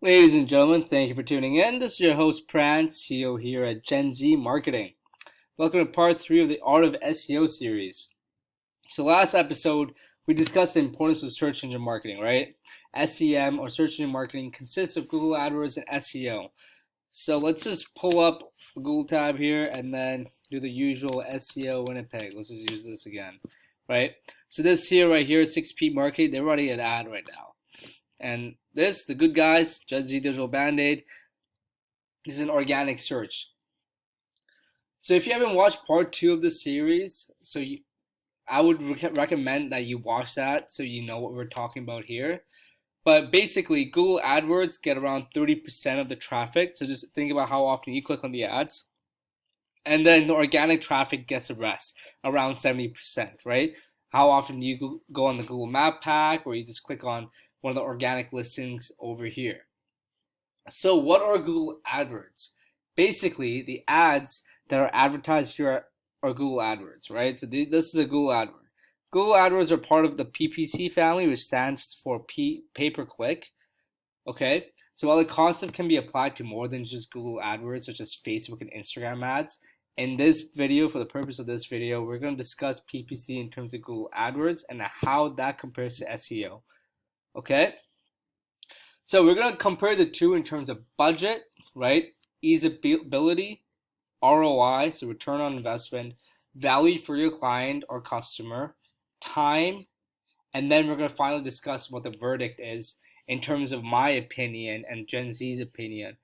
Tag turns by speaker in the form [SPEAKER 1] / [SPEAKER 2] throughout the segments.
[SPEAKER 1] Ladies and gentlemen, thank you for tuning in. This is your host, Pran, CEO here at Gen Z Marketing. Welcome to part 3 of the Art of SEO series. So last episode, we discussed the importance of search engine marketing, right? SEM, or search engine marketing, consists of Google Adwords and SEO. So let's just pull up the Google tab here and then do the usual SEO Winnipeg. Let's just use this again, right? So this here, right here, 6P Marketing, they're running an ad right now. And this, the good guys, Gen Z Digital Band-Aid, this is an organic search. So if you haven't watched part 2 of the series, I would recommend that you watch that so you know what we're talking about here. But basically, Google AdWords get around 30% of the traffic. So just think about how often you click on the ads. And then the organic traffic gets the rest, around 70%, right? How often do you go on the Google Map Pack, or you just click on one of the organic listings over here. So what are Google AdWords? Basically, the ads that are advertised here are Google AdWords, right? So this is a Google AdWord. Google AdWords are part of the PPC family, which stands for pay-per-click. Okay, so while the concept can be applied to more than just Google AdWords, such as Facebook and Instagram ads, in this video, for the purpose of this video, we're going to discuss PPC in terms of Google AdWords and how that compares to SEO. Okay, so we're going to compare the two in terms of budget, right? Easability, ROI, so return on investment, value for your client or customer, time, and then we're going to finally discuss what the verdict is in terms of my opinion and Gen Z's opinion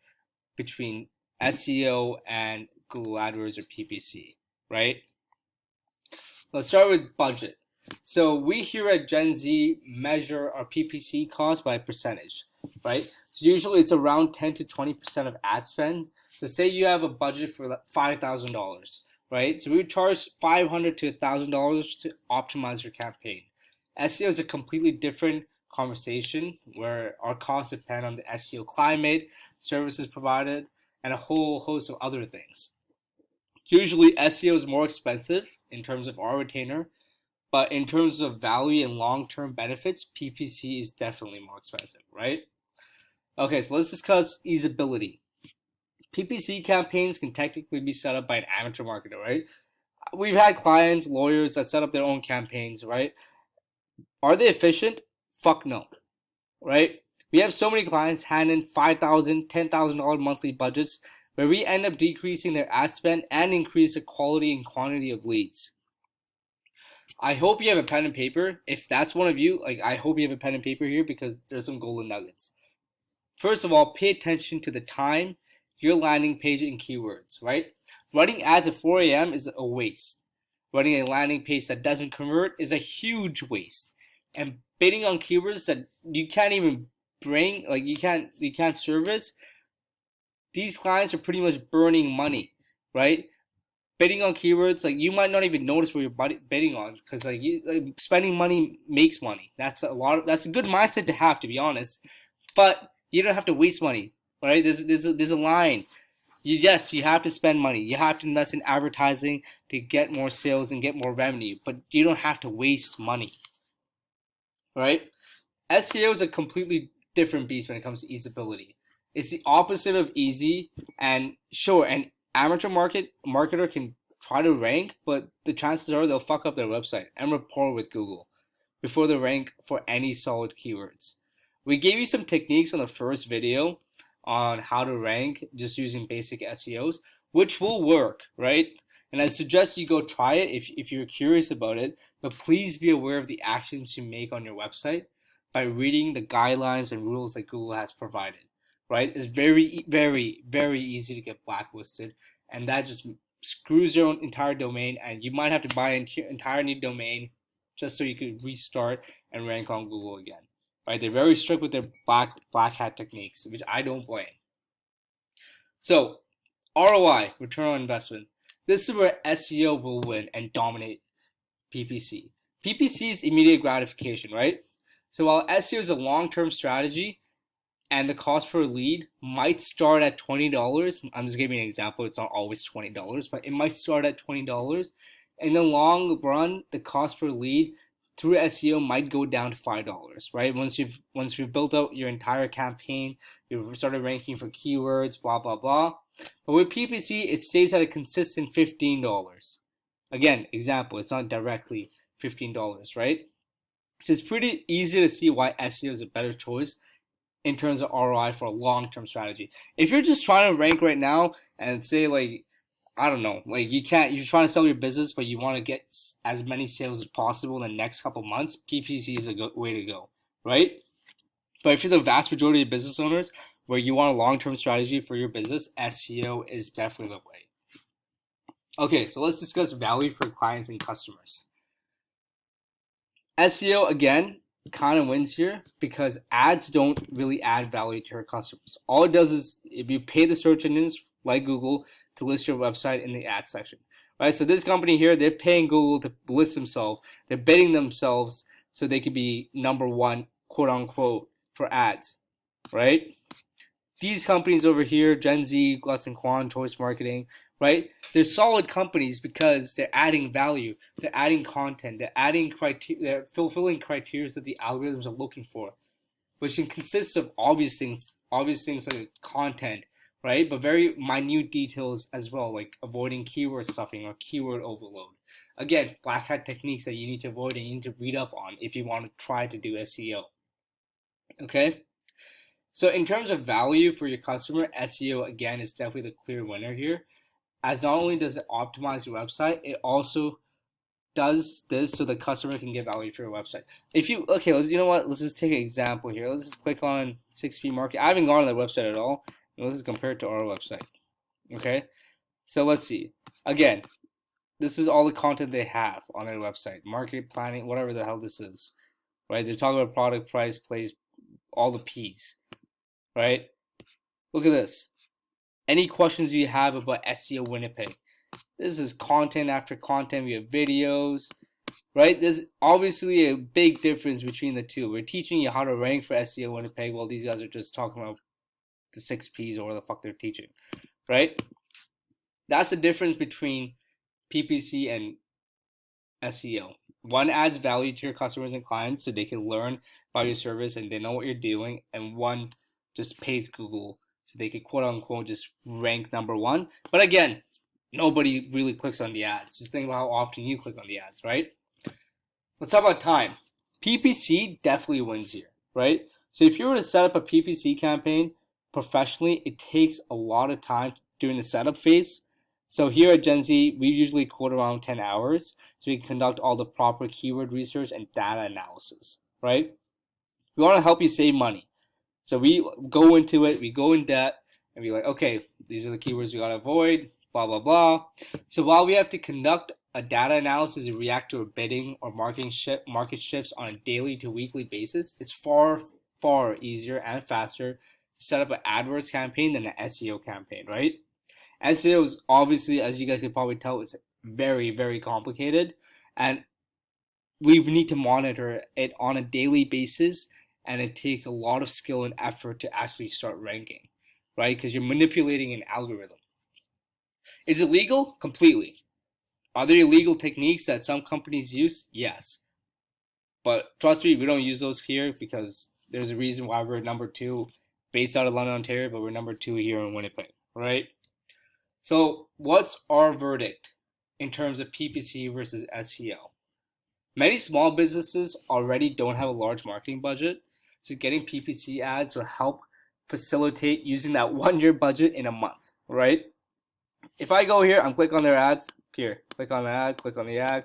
[SPEAKER 1] between SEO and Google AdWords or PPC, right? Let's start with budget. So we here at Gen Z measure our PPC cost by percentage, right? So usually it's around 10 to 20% of ad spend. So say you have a budget for $5,000, right? So we would charge $500 to $1,000 to optimize your campaign. SEO is a completely different conversation where our costs depend on the SEO climate, services provided, and a whole host of other things. Usually SEO is more expensive in terms of our retainer, but in terms of value and long-term benefits, PPC is definitely more expensive, right? Okay, so let's discuss easability. PPC campaigns can technically be set up by an amateur marketer, right? We've had clients, lawyers that set up their own campaigns, right? Are they efficient? Fuck no, right? We have so many clients hand in $5,000, $10,000 monthly budgets where we end up decreasing their ad spend and increase the quality and quantity of leads. I hope you have a pen and paper. If that's one of you, I hope you have a pen and paper here because there's some golden nuggets. First of all, pay attention to the time, your landing page, and keywords, right? Running ads at 4 a.m. is a waste. Running a landing page that doesn't convert is a huge waste. And bidding on keywords that you can't even bring, you can't service, these clients are pretty much burning money, right? Bidding on keywords, you might not even notice what you're bidding on because spending money makes money. That's a good mindset to have, to be honest. But you don't have to waste money, right? There's a line. You have to spend money. You have to invest in advertising to get more sales and get more revenue, but you don't have to waste money, right? SEO is a completely different beast when it comes to easability. It's the opposite of easy, and sure, an amateur marketer can try to rank, but the chances are they'll fuck up their website and rapport with Google before they rank for any solid keywords. We gave you some techniques on the first video on how to rank just using basic SEOs, which will work, right? And I suggest you go try it if you're curious about it, but please be aware of the actions you make on your website by reading the guidelines and rules that Google has provided. Right? It's very, very, very easy to get blacklisted, and that just screws your entire domain, and you might have to buy an entire new domain just so you could restart and rank on Google again. Right? They're very strict with their black hat techniques, which I don't blame. So, ROI, return on investment. This is where SEO will win and dominate PPC. PPC is immediate gratification, right? So while SEO is a long-term strategy, and the cost per lead might start at $20. I'm just giving an example. It's not always $20, but it might start at $20. In the long run, the cost per lead through SEO might go down to $5, right? Once you've built out your entire campaign, you've started ranking for keywords, blah blah blah. But with PPC, it stays at a consistent $15. Again, example, it's not directly $15, right? So it's pretty easy to see why SEO is a better choice in terms of ROI for a long-term strategy. If you're just trying to rank right now and say like, I don't know, like you're trying to sell your business, but you want to get as many sales as possible in the next couple months, PPC is a good way to go, right? But if you're the vast majority of business owners where you want a long-term strategy for your business, SEO is definitely the way. Okay, so let's discuss value for clients and customers. SEO, again, kind of wins here because ads don't really add value to your customers. All it does is if you pay the search engines like Google to list your website in the ad section, right? So this company here, they're paying Google to list themselves. They're bidding themselves so they could be number one, quote unquote, for ads, right? These companies over here, Gen Z, Glutz and Quan, Choice Marketing, right? They're solid companies because they're adding value, they're adding content, they're fulfilling criteria that the algorithms are looking for, which consists of obvious things like content, right? But very minute details as well, like avoiding keyword stuffing or keyword overload. Again, black hat techniques that you need to avoid and you need to read up on if you want to try to do SEO. Okay? So in terms of value for your customer, SEO, again, is definitely the clear winner here. As not only does it optimize your website, it also does this so the customer can get value for your website. You know what? Let's just take an example here. Let's just click on 6P Market. I haven't gone on their website at all. Let's just compare it to our website. Okay? So let's see. Again, this is all the content they have on their website. Market planning, whatever the hell this is. Right? They're talking about product, price, place, all the P's. Right? Look at this. Any questions you have about SEO Winnipeg? This is content after content. We have videos, right? There's obviously a big difference between the two. We're teaching you how to rank for SEO Winnipeg while these guys are just talking about the 6Ps or what the fuck they're teaching, right? That's the difference between PPC and SEO. One adds value to your customers and clients so they can learn about your service and they know what you're doing, and one just pays Google so they can quote unquote just rank number one. But again, nobody really clicks on the ads. Just think about how often you click on the ads, right? Let's talk about time. PPC definitely wins here, right? So if you were to set up a PPC campaign professionally, it takes a lot of time during the setup phase. So here at Gen Z, we usually quote around 10 hours so we can conduct all the proper keyword research and data analysis, right? We want to help you save money. So we go into it, we go in depth, and be like, okay, these are the keywords we got to avoid, blah, blah, blah. So while we have to conduct a data analysis and react to a bidding or market shifts on a daily to weekly basis, it's far, far easier and faster to set up an AdWords campaign than an SEO campaign, right? SEO is obviously, as you guys can probably tell, it's very, very complicated, and we need to monitor it on a daily basis, and it takes a lot of skill and effort to actually start ranking, right? Because you're manipulating an algorithm. Is it legal? Completely. Are there illegal techniques that some companies use? Yes. But trust me, we don't use those here because there's a reason why we're number 2 based out of London, Ontario, but we're number 2 here in Winnipeg, right? So what's our verdict in terms of PPC versus SEO? Many small businesses already don't have a large marketing budget, so getting PPC ads will help facilitate using that 1-year budget in a month, right? If I go here, I'm click on their ads, here, click on the ad, click on the ad.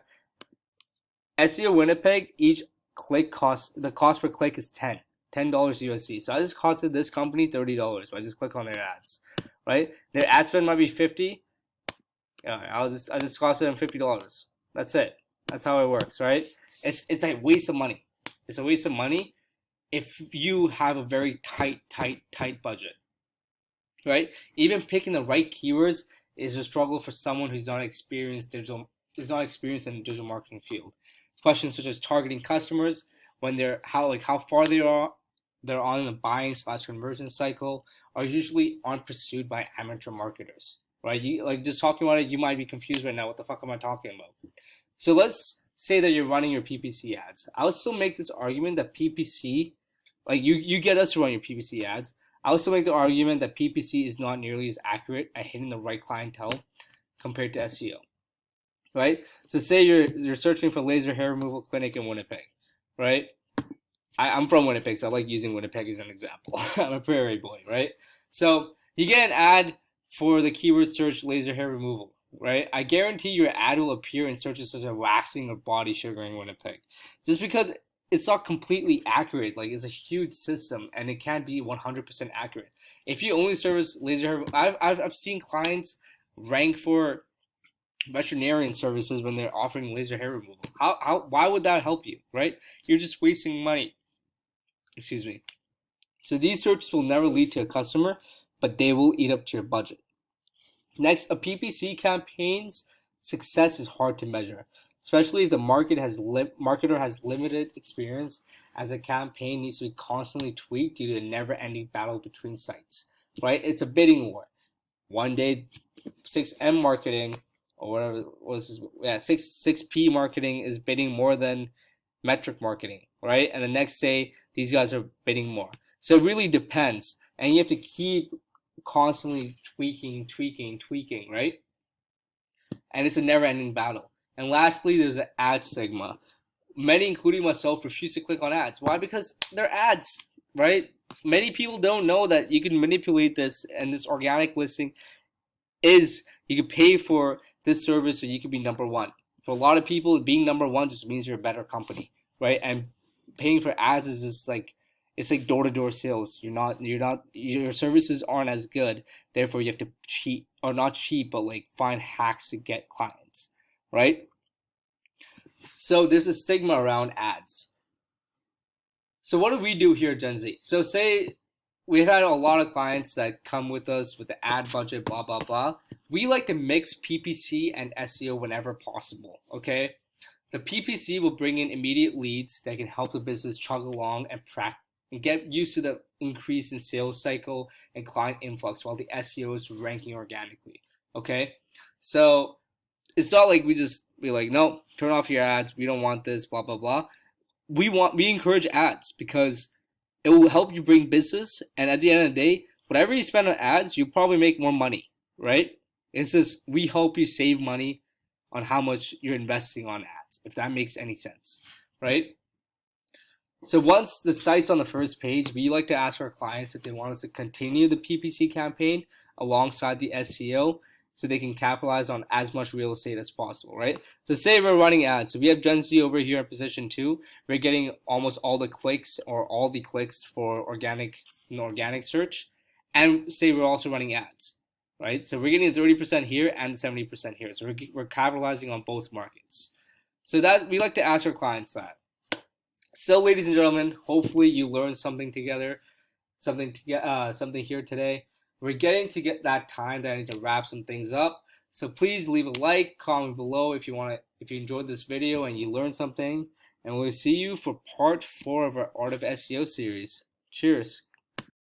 [SPEAKER 1] SEO Winnipeg, each click the cost per click is $10 USD. So I just costed this company $30 by just click on their ads, right? Their ad spend might be $50. I just costed them $50. That's it. That's how it works, right? It's a waste of money. It's a waste of money if you have a very tight budget, right? Even picking the right keywords is a struggle for someone who's not experienced in the digital marketing field. Questions such as targeting customers, when how far they're on in the buying / conversion cycle, are usually aren't pursued by amateur marketers, right? Just talking about it, you might be confused right now. What the fuck am I talking about? So let's say that you're running your PPC ads. I would still make this argument that PPC, like you get us to run your PPC ads. I would still make the argument that PPC is not nearly as accurate at hitting the right clientele compared to SEO, right? So say you're searching for laser hair removal clinic in Winnipeg, right? I'm from Winnipeg, so I like using Winnipeg as an example. I'm a prairie boy, right? So you get an ad for the keyword search laser hair removal, right? I guarantee your ad will appear in searches such as waxing or body sugaring Winnipeg, just because it's not completely accurate. Like, it's a huge system, and it can't be 100% accurate. If you only service laser hair, I've seen clients rank for veterinarian services when they're offering laser hair removal. Why would that help you, right? You're just wasting money. Excuse me. So these searches will never lead to a customer, but they will eat up to your budget. Next, a PPC campaign's success is hard to measure, especially if the marketer has limited experience, as a campaign needs to be constantly tweaked due to a never-ending battle between sites, right? It's a bidding war. One day, 6M marketing or whatever was, 6P marketing is bidding more than metric marketing, right? And the next day, these guys are bidding more. So it really depends, and you have to keep constantly tweaking, right? And it's a never-ending battle. And lastly, there's an ad stigma. Many, including myself, refuse to click on ads. Why? Because they're ads, right? Many people don't know that you can manipulate this, and this organic listing is, you can pay for this service so you can be number one. For a lot of people, being number one just means you're a better company, right? And paying for ads is just like, it's like door-to-door sales. Your services aren't as good. Therefore, you have to cheat, or not cheat, but like find hacks to get clients, right? So there's a stigma around ads. So what do we do here at Gen Z? So say we've had a lot of clients that come with us with the ad budget, blah, blah, blah. We like to mix PPC and SEO whenever possible, okay? The PPC will bring in immediate leads that can help the business chug along and get used to the increase in sales cycle and client influx, while the SEO is ranking organically, okay? So it's not like we just be like, no, turn off your ads, we don't want this, blah, blah, blah. We encourage ads because it will help you bring business, and at the end of the day, whatever you spend on ads, you probably make more money, right? It's just, we help you save money on how much you're investing on ads, if that makes any sense, right? So once the site's on the first page, we like to ask our clients if they want us to continue the PPC campaign alongside the SEO so they can capitalize on as much real estate as possible, right? So say we're running ads. So we have Gen Z over here in position 2. We're getting almost all the clicks, or all the clicks for organic search. And say we're also running ads, right? So we're getting 30% here and 70% here. So we're capitalizing on both markets. So that, we like to ask our clients that. So, ladies and gentlemen, hopefully you learned something together, something here today. We're getting to get that time that I need to wrap some things up. So please leave a like, comment below if you enjoyed this video and you learned something. And we'll see you for part 4 of our Art of SEO series. Cheers.